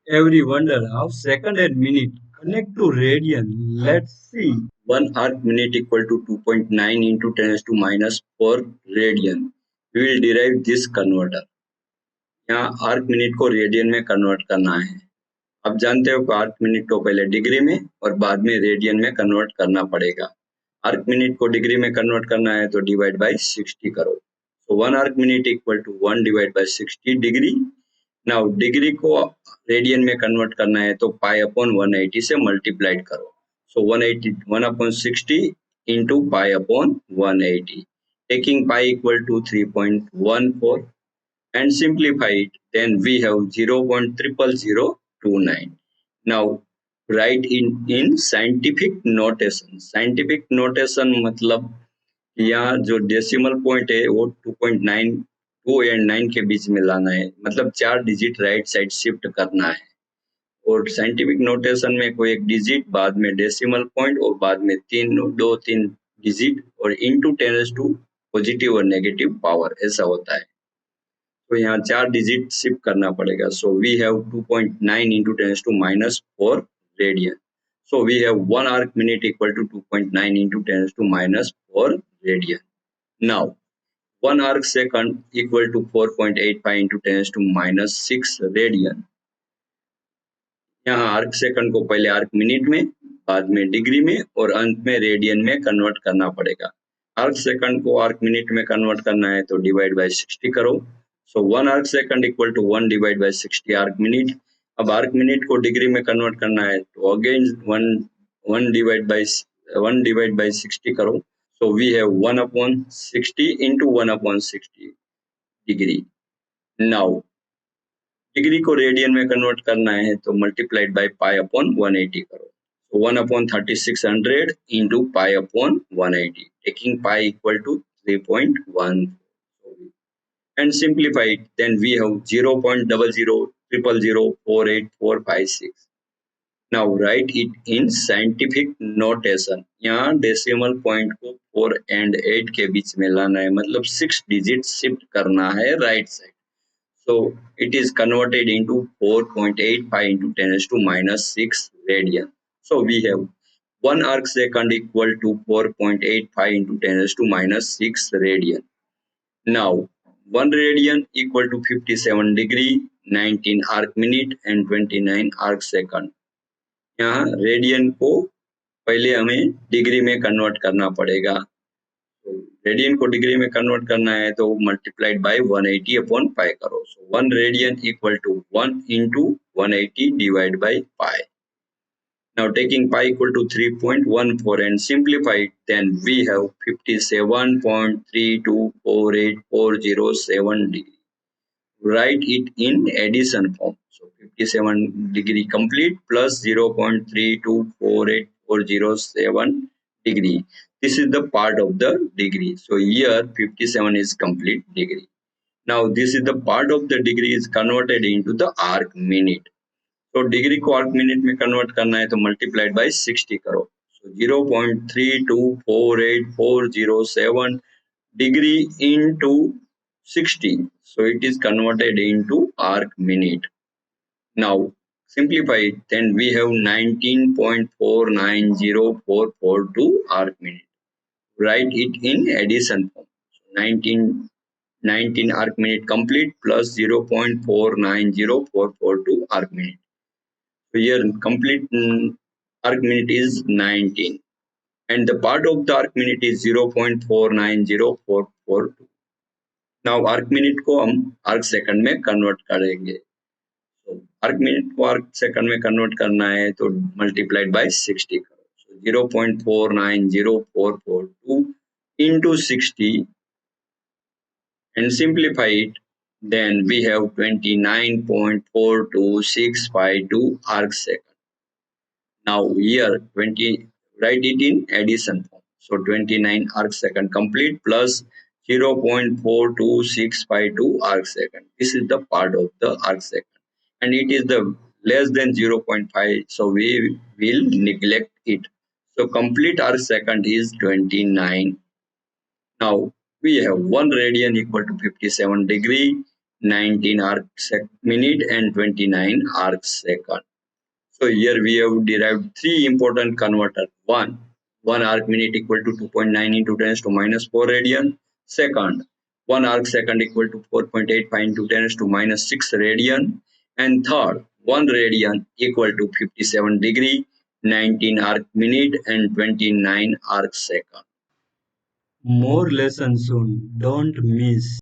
Every wonder how second and minute connect to radian. Let's see. 1 arc minute equal to 2.9 into 10 raised to minus 4 radian. We will derive this converter. यहाँ arc minute को radian में convert करना है. आप जानते हो कि arc minute को पहले डिग्री में और बाद में रेडियन में कन्वर्ट करना पड़ेगा. आर्क मिनट को डिग्री में कन्वर्ट करना है तो डिवाइड बाय 60 करो. So 1 arc minute equal to 1 divided by 60 degree. Now degree को रेडियन में कन्वर्ट करना है तो पाई अपॉन 180 से मल्टीप्लाइड करो. So 180 1 upon 60 into pi upon 180. Taking pi equal to 3.14 and simplify it, then we have 0.00029. Now write in scientific notation. Scientific notation मतलब यहाँ जो डेसिमल पॉइंट है वो 2.9 2 एंड 9 के बीच में लाना है, मतलब 4 डिजिट राइट साइड शिफ्ट करना है. और साइंटिफिक नोटेशन में कोई एक डिजिट, बाद में डेसिमल पॉइंट और बाद में 3 डिजिट और इनटू 10 टू पॉजिटिव और नेगेटिव पावर, ऐसा होता है. तो यहाँ 4 डिजिट शिफ्ट करना पड़ेगा. So we have 2.9 into 10 to minus 4 radian. So we have 1 arc minute equal to 2.9 into 10 to minus 4 radian. Now 1 arc second equal to 4.85 into 10 to minus 6 radian. यहाँ arc second को पहले arc minute में, बाद में degree में और अंत में रेडियन में कन्वर्ट करना पड़ेगा. आर्क सेकंड को आर्क मिनट में कन्वर्ट करना है तो डिवाइड बाय 60 करो. So 1 arc second equal to 1 divide by 60 arc minute. अब आर्क मिनट को डिग्री में कन्वर्ट करना है तो अगेन 1 डिवाइड बाय 60 करो. So we have 1 upon 60 into 1 upon 60 degree. Now degree को रेडियन में कन्वर्ट करना है तो मल्टीप्लाइड बाय पाई अपॉन 180 करो. So 1 upon 3600 into pi upon 180, taking pi equal to 3.1 and simplify it, then we have 0.0000048456. Now write it in scientific notation. यहाँ decimal point को 4 and 8 के बीच में लाना है, मतलब 6 डिजिट शिफ्ट करना है right side. So it is converted into 4.85 into 10 raised to minus 6 radian. So we have 1 arc second equal to 4.85 into 10 raised to minus 6 radian. Now 1 radian equal to 57 degree, 19 arc minute and 29 arc second. यहाँ radian को पहले हमें degree में convert करना पड़ेगा. Radian को degree में convert करना है तो मल्टीप्लाइड बाय 180 अपॉन पाई करो. So 1 radian equal to 1 into 180 divide by pi. Now taking pi equal to 3.14 and simplify it, then we have 57.324840.7 degree. Write it in addition form. So 57 degree complete plus 0.324840.7 degree. This is the part of the degree. So here 57 is complete degree. Now this is the part of the degree is converted into the arc minute. तो degree को arc minute में convert करना है तो multiplied by 60 करो. सो 0.324840.7 degree into 60. So it is converted into arc minute. Now simplify it, then we have 19.490442 arc minute. Write it in addition form. So 19 arc minute complete plus 0.490442 arc minute. So here complete arc minute is 19 and the part of the arc minute is 0.490442. Now arc minute को हम arc second में convert करेंगे. So arc minute को arc second में convert करना है तो multiplied by 60 करो. So 0.490442 into 60 and simplify it, then we have 29.42652 arc second. Now here 20, write it in addition form. So 29 arc second complete plus 0.42652 arc second. This is the part of the arc second and it is the less than 0.5, so we will neglect it. So complete arc second is 29. Now we have 1 radian equal to 57 degree, 19 minute and 29 arc second. So here we have derived three important converters. One arc minute equal to 2.9 into 10 to minus 4 radian. Second, 1 arc second equal to 4.85 into 10 to minus 6 radian. And third, 1 radian equal to 57 degree, 19 arc minute and 29 arc second. More lessons soon. Don't miss.